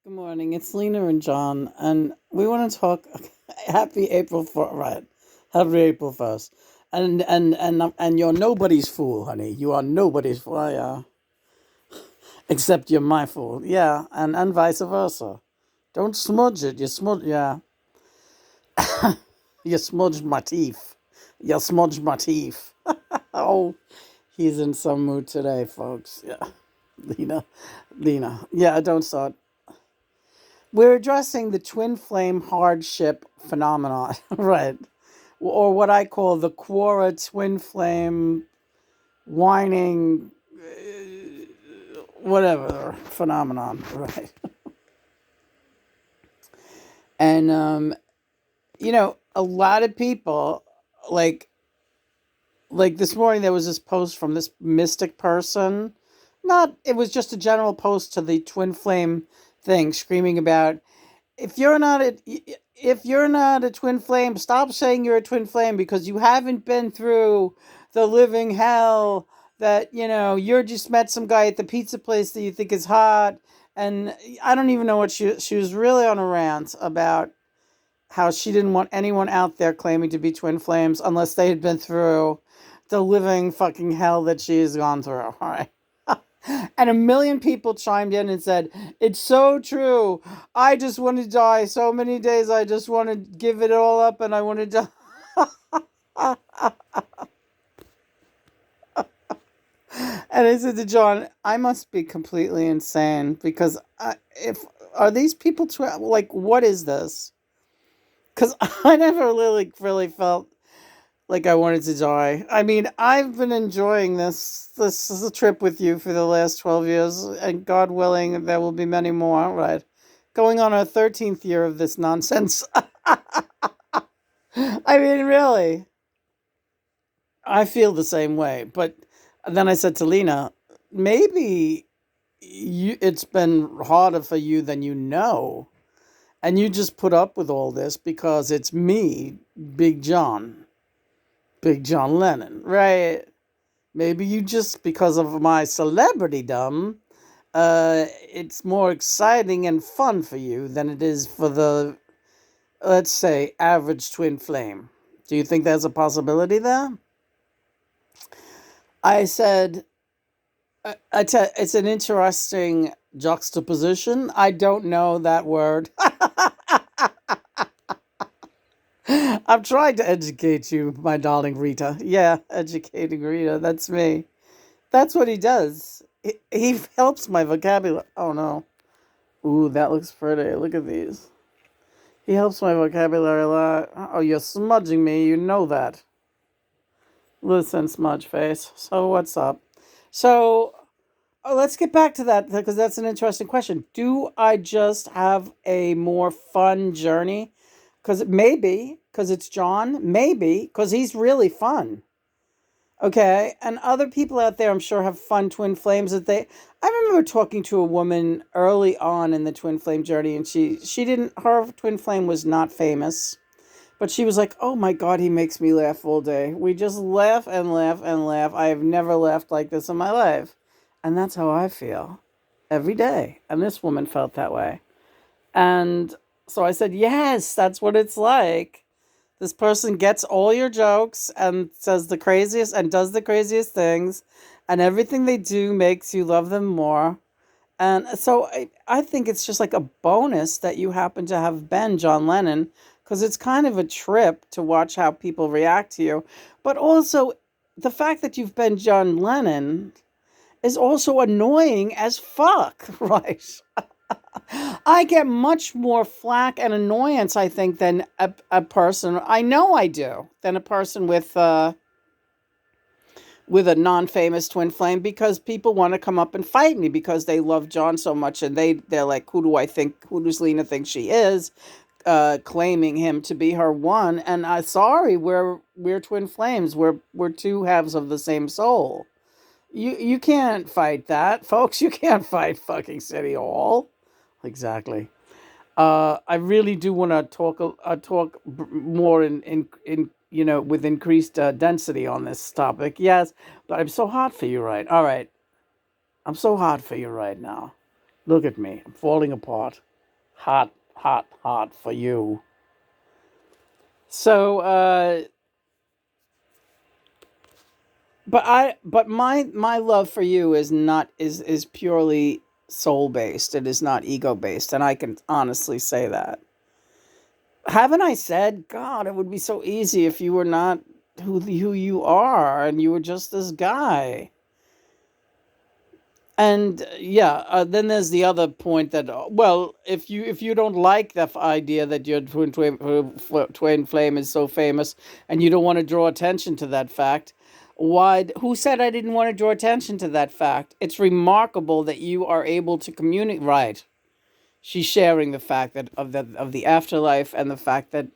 Good morning. It's Lena and John, and we want to talk. Happy April 4th, right? Happy April 1st, and you're nobody's fool, honey. You are nobody's fool, except you're my fool. Yeah, and vice versa. Don't smudge it. You smudge. Yeah, you smudged my teeth. You smudged my teeth. Oh, he's in some mood today, folks. Yeah, Lena, Lena. Yeah, don't start. We're addressing the twin flame hardship phenomenon, right? Or what I call the Quora twin flame whining, whatever phenomenon, right? And a lot of people like like this morning there was this post from this mystic person. Not it was just a general post to the twin flame thing, screaming about if you're not a twin flame, stop saying you're a twin flame because you haven't been through the living hell that, you're just met some guy at the pizza place that you think is hot. And I don't even know what she was really on a rant about how she didn't want anyone out there claiming to be twin flames unless they had been through the living fucking hell that she has gone through. All right. And a million people chimed in and said, "It's so true. I just want to die. So many days I just want to give it all up and I want to die." And I said to John, "I must be completely insane because if are these people like what is this?" Because I never really felt like I wanted to die. I mean, I've been enjoying this is a trip with you for the last 12 years, and God willing, there will be many more, right? Going on our 13th year of this nonsense. I mean, really, I feel the same way. But then I said to Lena, maybe it's been harder for you than you know. And you just put up with all this because it's me, Big John, Big John Lennon, right? Maybe you just, because of my celebritydom, it's more exciting and fun for you than it is for the, let's say, average twin flame. Do you think there's a possibility there? I said, it's an interesting juxtaposition. I don't know that word. I'm trying to educate you, my darling Rita. Yeah, educating Rita. That's me. That's what he does. He helps my vocabulary. Oh no. Ooh, that looks pretty. Look at these. He helps my vocabulary a lot. Oh, you're smudging me. You know that. Listen, smudge face. So what's up? So let's get back to that because that's an interesting question. Do I just have a more fun journey? Because it's John. Maybe because he's really fun. Okay, and other people out there, I'm sure, have fun twin flames that they. I remember talking to a woman early on in the twin flame journey, and she didn't. Her twin flame was not famous, but she was like, "Oh my God, he makes me laugh all day. We just laugh and laugh and laugh. I have never laughed like this in my life," and that's how I feel every day. And this woman felt that way, and so I said, "Yes, that's what it's like." This person gets all your jokes and says the craziest and does the craziest things, and everything they do makes you love them more. And so I think it's just like a bonus that you happen to have been John Lennon, because it's kind of a trip to watch how people react to you. But also, the fact that you've been John Lennon is also annoying as fuck, right? I get much more flack and annoyance, I think, than a person. I know I do than a person with a non-famous twin flame because people want to come up and fight me because they love John so much and they're like, who does Lena think she is? Claiming him to be her one, and I sorry, we're twin flames. We're two halves of the same soul. You can't fight that, folks. You can't fight fucking City Hall. Exactly. I really do want to more in with increased density on this topic. Yes, but I'm so hot for you, right? All right, I'm so hot for you right now. Look at me, I'm falling apart. Hot, hot, hot for you. So, but my love for you is not is purely soul based. It is not ego based, and I can honestly say that. Haven't I said, God, it would be so easy if you were not who you are, and you were just this guy. And yeah, then there's the other point that well, if you don't like the idea that your twin flame is so famous, and you don't want to draw attention to that fact, why? Who said I didn't want to draw attention to that fact? It's remarkable that you are able to communicate. Right, she's sharing the fact that of the afterlife, and the fact that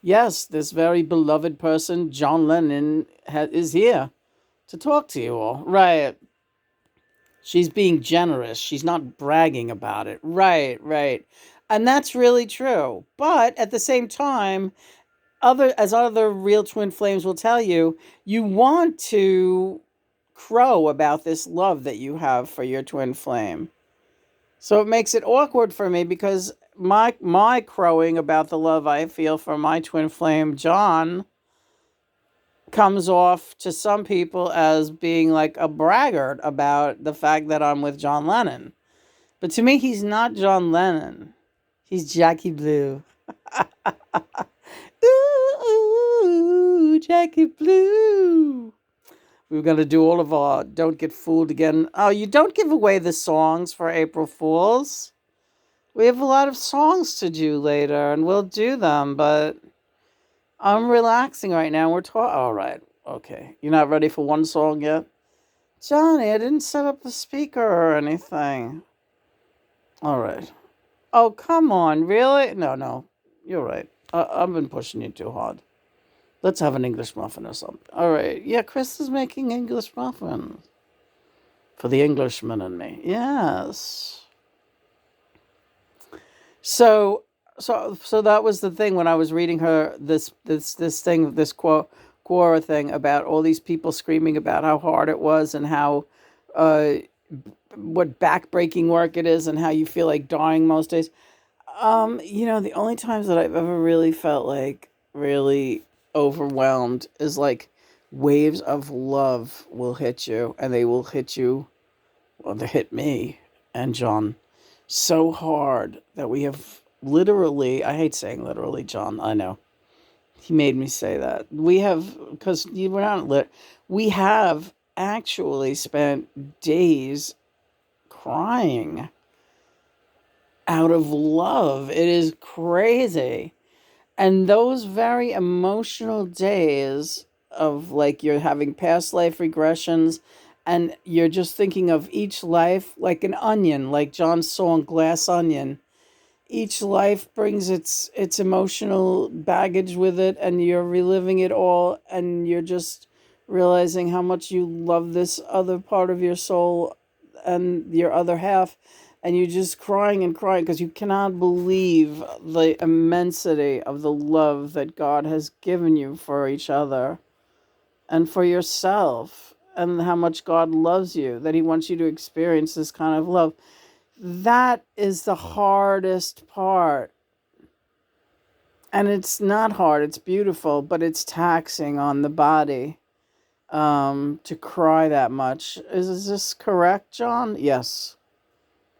yes, this very beloved person, John Lennon, is here to talk to you all. Right. She's being generous. She's not bragging about it. Right, right. And that's really true. But at the same time, other real twin flames will tell you, you want to crow about this love that you have for your twin flame. So it makes it awkward for me, because my crowing about the love I feel for my twin flame John comes off to some people as being like a braggart about the fact that I'm with John Lennon. But to me, he's not John Lennon. He's Jackie Blue. Ooh, Jackie Blue. We were going to do all of our Don't Get Fooled Again. Oh, you don't give away the songs for April Fools. We have a lot of songs to do later, and we'll do them, but I'm relaxing right now. We're talking. All right. Okay. You're not ready for one song yet? Johnny, I didn't set up the speaker or anything. All right. Oh, come on. Really? No, no. You're right. I've been pushing you too hard. Let's have an English muffin or something. All right. Yeah, Chris is making English muffins for the Englishman and me. Yes. So that was the thing when I was reading her this Quora thing about all these people screaming about how hard it was, and how uh what backbreaking work it is, and how you feel like dying most days. The only times that I've ever really felt like really overwhelmed is like waves of love will hit you, and they will hit you, well, they hit me and John so hard that we have literally, I hate saying literally, John, I know. He made me say that. We have, because we're not we have actually spent days crying out of love. It is crazy. And those very emotional days of like you're having past life regressions, and you're just thinking of each life like an onion, like John's song Glass Onion. Each life brings its emotional baggage with it, and you're reliving it all, and you're just realizing how much you love this other part of your soul and your other half, and you're just crying and crying because you cannot believe the immensity of the love that God has given you for each other and for yourself, and how much God loves you, that he wants you to experience this kind of love. That is the hardest part. And it's not hard, it's beautiful, but it's taxing on the body, to cry that much. Is this correct, John? Yes,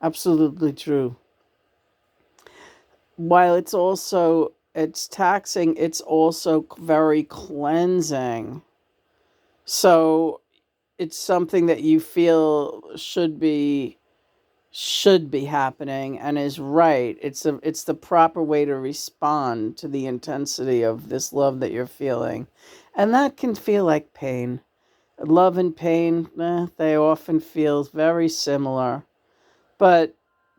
absolutely true. While it's taxing, it's also very cleansing. So it's something that you feel should be happening, and is right. It's the proper way to respond to the intensity of this love that you're feeling. And that can feel like pain. Love and pain, they often feel very similar. But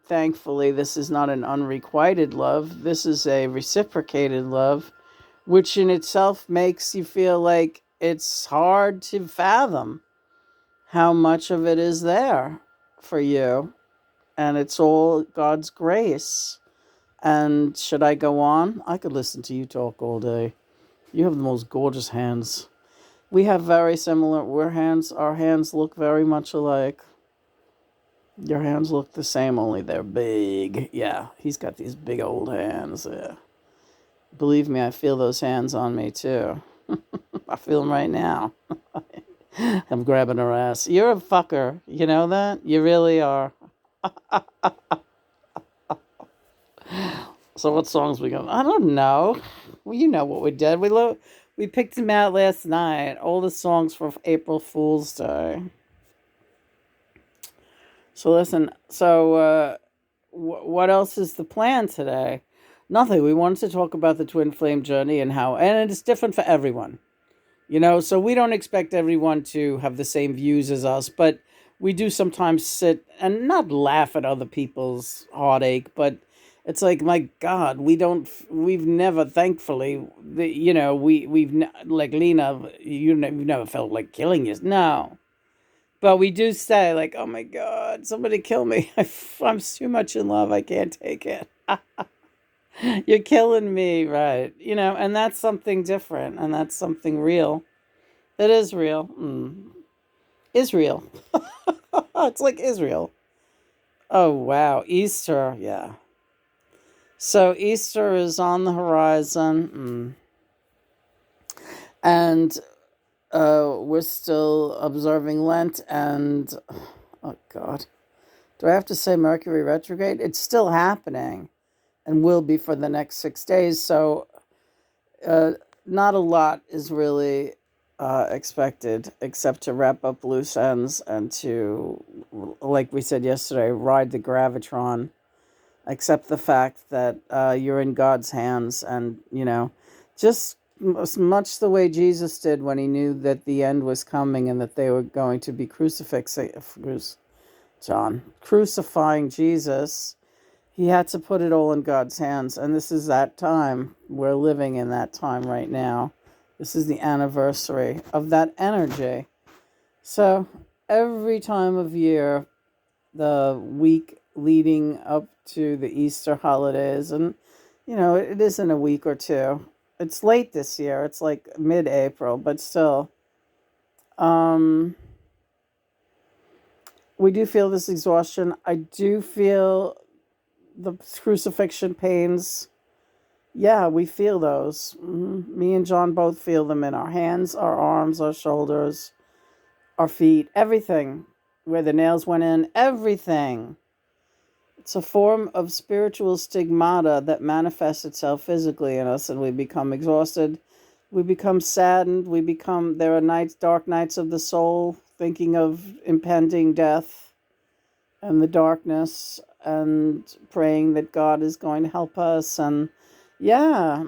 thankfully, this is not an unrequited love. This is a reciprocated love, which in itself makes you feel like it's hard to fathom how much of it is there for you. And it's all God's grace. And should I go on? I could listen to you talk all day. You have the most gorgeous hands. We have very similar, our hands look very much alike. Your hands look the same, only they're big. Yeah, he's got these big old hands. Yeah. Believe me, I feel those hands on me too. I feel them right now. I'm grabbing her ass. You're a fucker. You know that? You really are. So what songs we got? I don't know. Well, you know what we did. We picked them out last night. All the songs for April Fool's Day. So listen. So what else is the plan today? Nothing. We wanted to talk about the twin flame journey and how, and it's different for everyone. So we don't expect everyone to have the same views as us, but we do sometimes sit and not laugh at other people's heartache, but it's like, my God, we've never, thankfully, like Lena, you've never felt like killing you. No. But we do say, like, oh my God, somebody kill me. I'm too much in love. I can't take it. You're killing me, right? And that's something different, and that's something real. It is real. Israel. It's like Israel. Oh, wow. Easter. Yeah. So Easter is on the horizon. And we're still observing Lent. And, oh, God. Do I have to say Mercury retrograde? It's still happening and will be for the next 6 days. So not a lot is really expected except to wrap up loose ends and to, like we said yesterday, ride the gravitron. Accept the fact that you're in God's hands, and just much the way Jesus did when he knew that the end was coming and that they were going to be crucifying Jesus. He had to put it all in God's hands. And this is that time. We're living in that time right now. This is the anniversary of that energy. So every time of year, the week leading up to the Easter holidays, and, it isn't a week or two. It's late this year. It's like mid-April, but still. We do feel this exhaustion. I do feel the crucifixion pains. Yeah, we feel those. Me and John both feel them in our hands, our arms, our shoulders, our feet, everything. Where the nails went in, everything. It's a form of spiritual stigmata that manifests itself physically in us, and we become exhausted. We become saddened. There are dark nights of the soul, thinking of impending death and the darkness, and praying that God is going to help us. And yeah,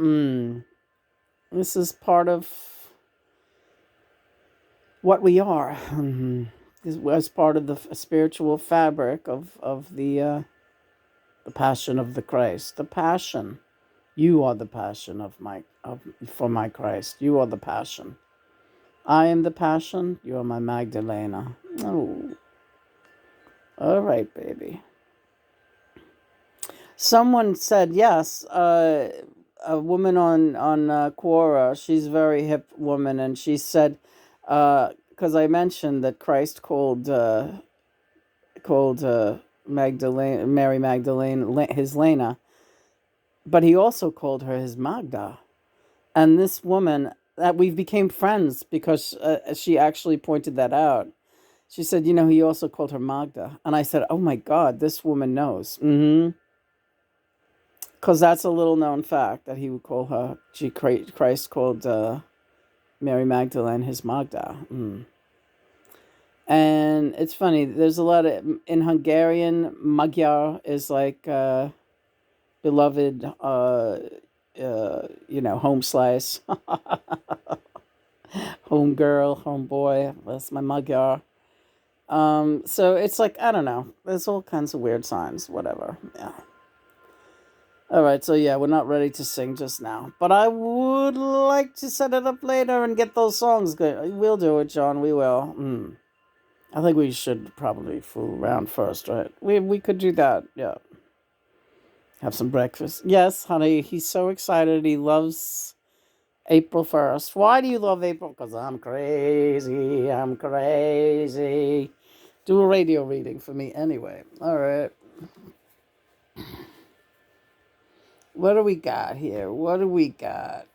this is part of what we are. As part of the spiritual fabric of the passion of the Christ. The passion. You are the passion for my Christ. You are the passion. I am the passion. You are my Magdalena. Oh, all right, baby. Someone said yes. A woman on Quora. She's a very hip woman, and she said, because I mentioned that Christ called Mary Magdalene, his Lena, but he also called her his Magda. And this woman, that we became friends because she actually pointed that out. She said, he also called her Magda. And I said, oh my God, this woman knows. Because that's a little known fact that he would call her, Christ called Mary Magdalene his Magda. And it's funny, there's a lot in Hungarian, Magyar is like beloved, home slice, home girl, home boy. That's my Magyar. So it's like, I don't know. There's all kinds of weird signs, whatever. Yeah. All right, so yeah, we're not ready to sing just now, but I would like to set it up later and get those songs good. We'll do it, John. We will. I think we should probably fool around first, right? We could do that. Yeah. Have some breakfast. Yes, honey. He's so excited. He loves April 1st. Why do you love April? Because I'm crazy. I'm crazy. Do a radio reading for me anyway. All right. What do we got here? What do we got?